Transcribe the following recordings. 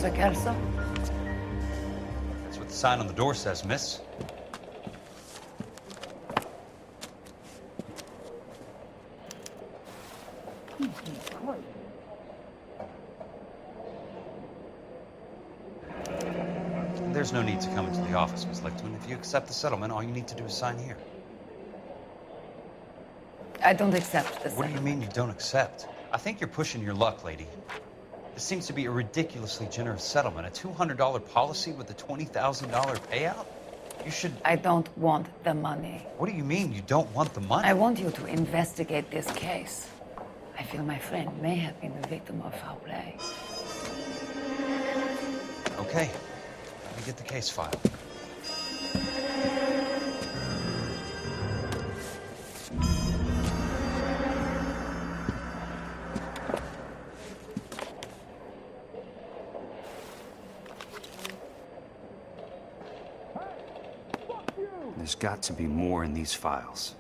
Mr. Kelso? That's what the sign on the door says, miss. There's no need to come into the office, Miss Lichtman. If you accept the settlement, all you need to do is sign here. I don't accept the What do you mean you don't accept? I think you're pushing your luck, lady. This seems to be a ridiculously generous settlement. A $200 policy with a $20,000 payout? You should... I don't want the money. What do you mean you don't want the money? I want you to investigate this case. I feel my friend may have been the victim of foul play. Okay. Let me get the case filed. There's got to be more in these files.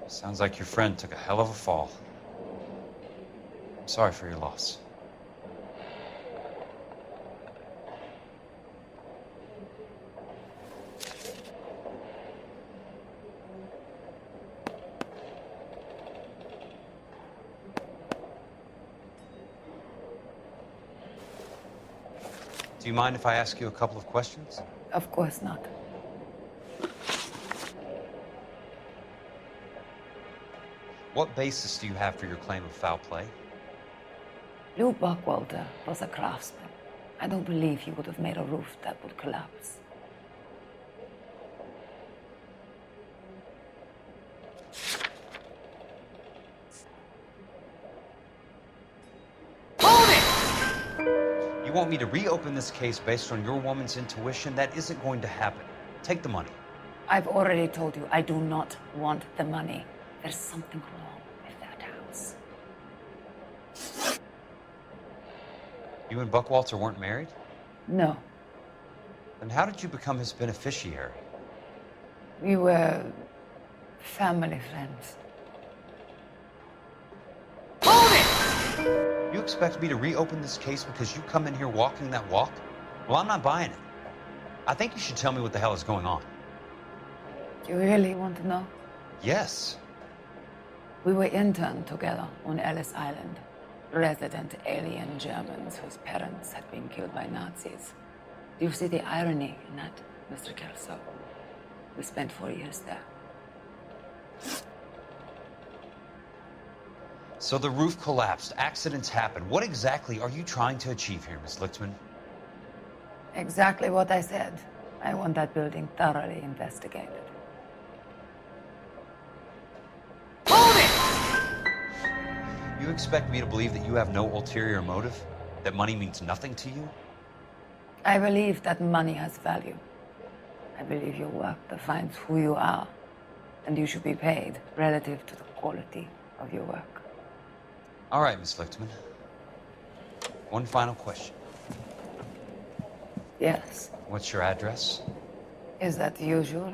Sounds like your friend took a hell of a fall. I'm sorry for your loss. Do you mind if I ask you a couple of questions? Of course not. What basis do you have for your claim of foul play? Lou Buckwalter was a craftsman. I don't believe he would have made a roof that would collapse. You want me to reopen this case based on your woman's intuition? That isn't going to happen. Take the money. I've already told you I do not want the money. There's something wrong with that house. You and Buckwalter weren't married? No. Then how did you become his beneficiary? We were family friends. You expect me to reopen this case because you come in here walking that walk? Well, I'm not buying it. I think you should tell me what the hell is going on. You really want to know? Yes. We were interned together on Ellis Island. Resident alien Germans whose parents had been killed by Nazis. Do you see the irony in that, Mr. Kelso? We spent 4 years there. So the roof collapsed, accidents happened. What exactly are you trying to achieve here, Miss Lichtman? Exactly what I said. I want that building thoroughly investigated. You expect me to believe that you have no ulterior motive? That money means nothing to you? I believe that money has value. I believe your work defines who you are, and you should be paid relative to the quality of your work. All right, Miss Lichtman. One final question. Yes. What's your address? Is that usual?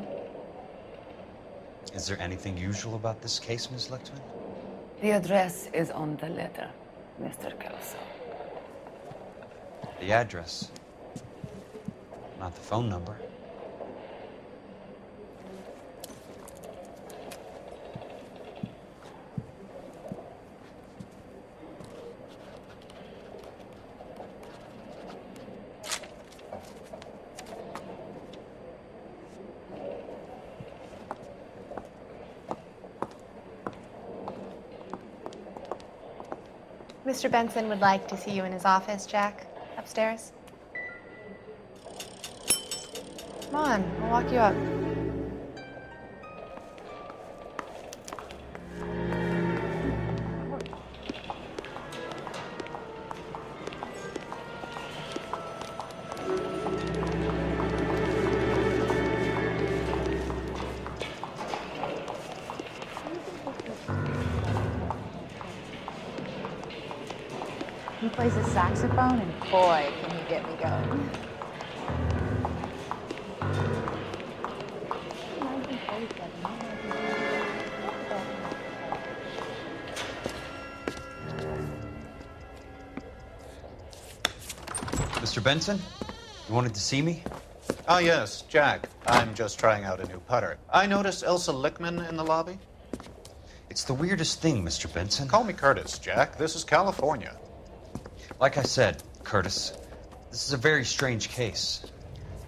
Is there anything usual about this case, Miss Lichtman? The address is on the letter, Mr. Kelso. The address, not the phone number. Mr. Benson would like to see you in his office, Jack. Upstairs. Come on, I'll walk you up. He plays a saxophone, and boy, can he get me going. Mr. Benson? You wanted to see me? Ah, yes, Jack. I'm just trying out a new putter. I noticed Elsa Lickman in the lobby. It's the weirdest thing, Mr. Benson. Call me Curtis, Jack. This is California. Like I said, Curtis, this is a very strange case.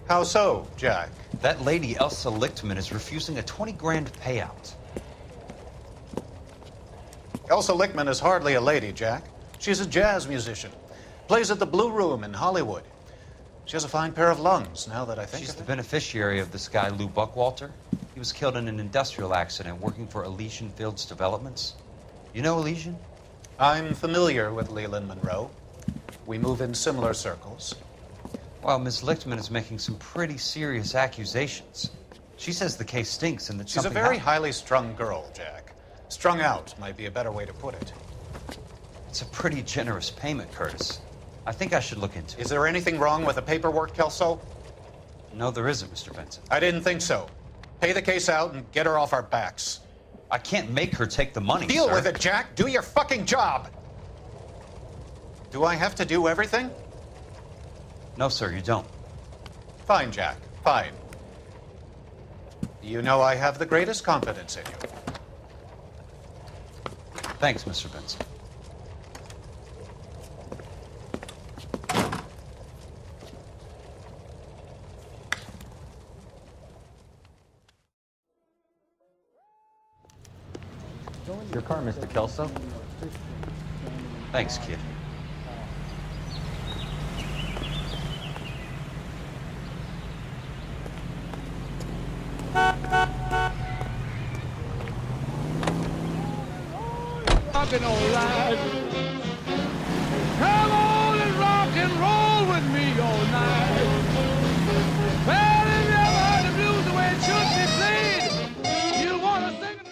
How so, Jack? That lady, Elsa Lichtman, is refusing a 20 grand payout. Elsa Lickman is hardly a lady, Jack. She's a jazz musician. Plays at the Blue Room in Hollywood. She has a fine pair of lungs, now that I think She's of the it. beneficiary of this guy, Lou Buckwalter. He was killed in an industrial accident working for Elysian Fields Developments. You know Elysian? I'm familiar with Leland Monroe. We move in similar circles. Well, Miss Lichtman is making some pretty serious accusations. She says the case stinks and that She's a something very happened. highly strung girl, Jack. Strung out might be a better way to put it. It's a pretty generous payment, Curtis. I think I should look into it. Is there anything wrong with the paperwork, Kelso? No, there isn't, Mr. Benson. I didn't think so. Pay the case out and get her off our backs. I can't make her take the money, Deal sir. with it, Jack. Do your fucking job. Do I have to do everything? No, sir, you don't. Fine, Jack. Fine. You know I have the greatest confidence in you. Thanks, Mr. Benson. Your car, Mr. Kelso. Thanks, kid. Rockin' all night. Come on and rock and roll with me all night. Well, if you ever heard the blues the way it should be played, you'll want to sing it.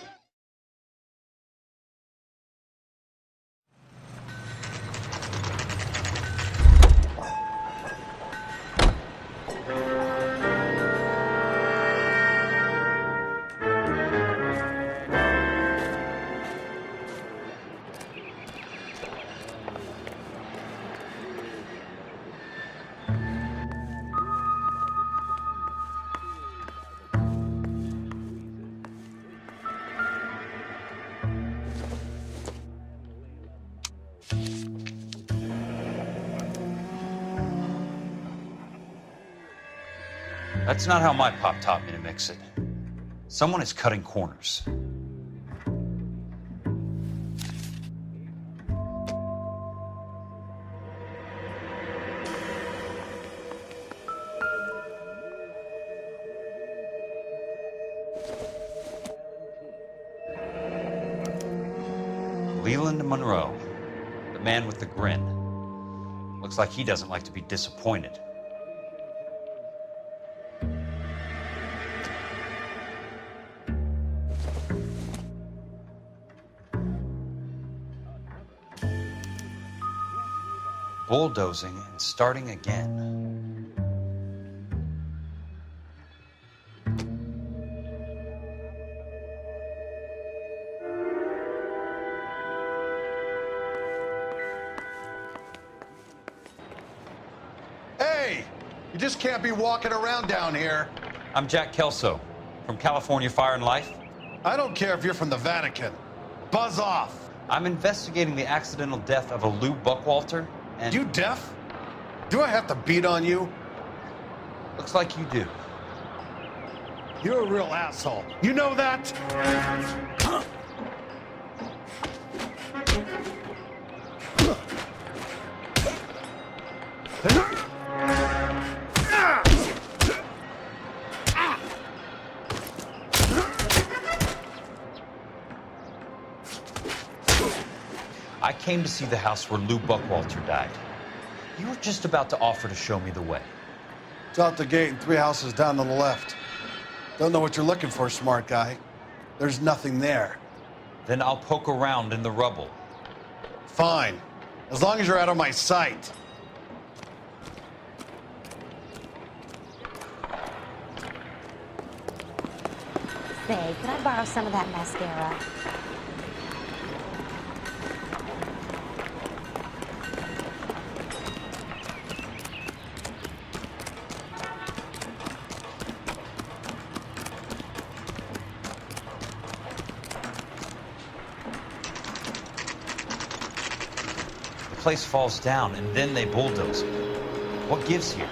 That's not how my pop taught me to mix it. Someone is cutting corners. Leland Monroe, the man with the grin. Looks like he doesn't like to be disappointed. Bulldozing and starting again. Hey! You just can't be walking around down here. I'm Jack Kelso from California Fire and Life. I don't care if you're from the Vatican. Buzz off. I'm investigating the accidental death of a Lou Buckwalter, and You deaf? Do I have to beat on you? looks like you do. You're a real asshole. You know that? I came to see the house where Lou Buckwalter died. You were just about to offer to show me the way. It's out the gate and 3 houses down on the left. Don't know what you're looking for, smart guy. There's nothing there. Then I'll poke around in the rubble. Fine. As long as you're out of my sight. Say, can I borrow some of that mascara? place falls down and then they bulldoze it. What gives here?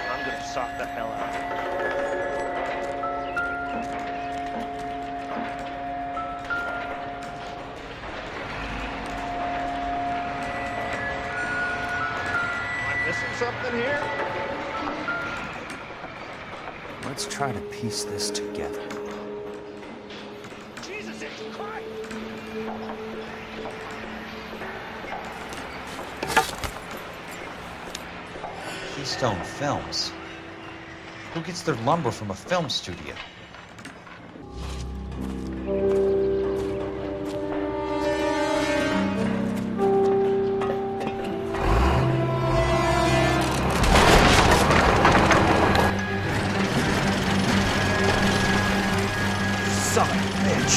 I'm gonna sock the hell out of you. Am I missing something here? Let's try to piece this together. Jesus H. Christ! Keystone Films. Who gets their lumber from a film studio? Son of a bitch!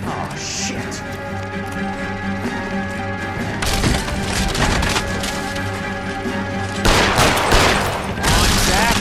Oh, shit! Come on, Zach!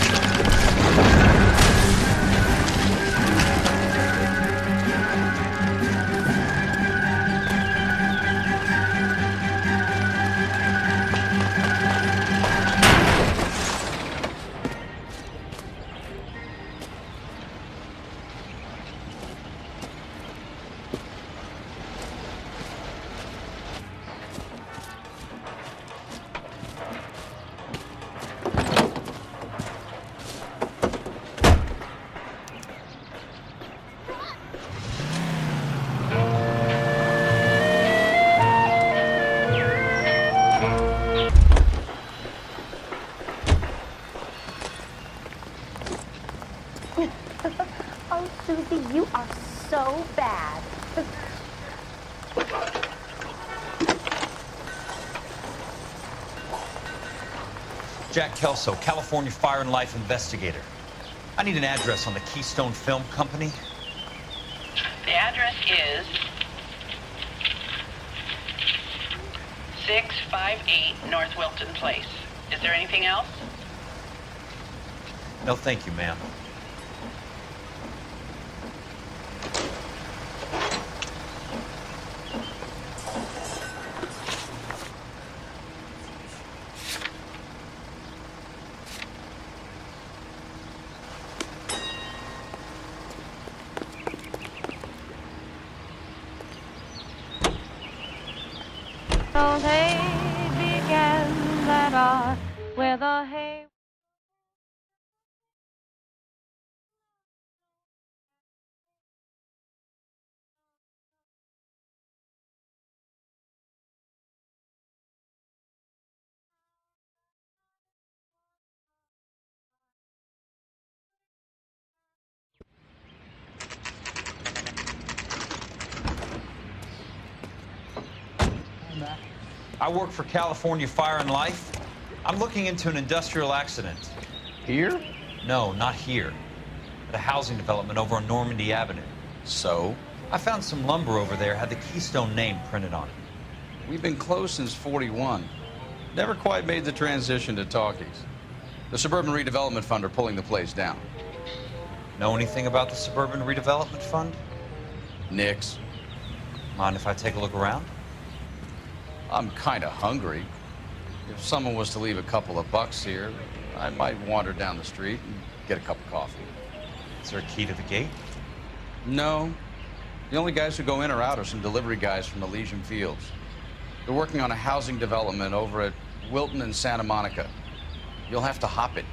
Oh, Susie, you are so bad. Jack Kelso, California Fire and Life investigator. I need an address on the Keystone Film Company. The address is 658 North Wilton Place. Is there anything else? No, thank you, ma'am. Those hay began that are where the hay. I work for California Fire and Life. I'm looking into an industrial accident. Here? No, not here. At a housing development over on Normandy Avenue. So? I found some lumber over there, had the Keystone name printed on it. We've been closed since '41. Never quite made the transition to talkies. The Suburban Redevelopment Fund are pulling the place down. Know anything about the Suburban Redevelopment Fund? Nix. Mind if I take a look around? I'm kind of hungry. If someone was to leave a couple of bucks here, I might wander down the street and get a cup of coffee. Is there a key to the gate? No. The only guys who go in or out are some delivery guys from Elysian Fields. They're working on a housing development over at Wilton and Santa Monica. You'll have to hop it.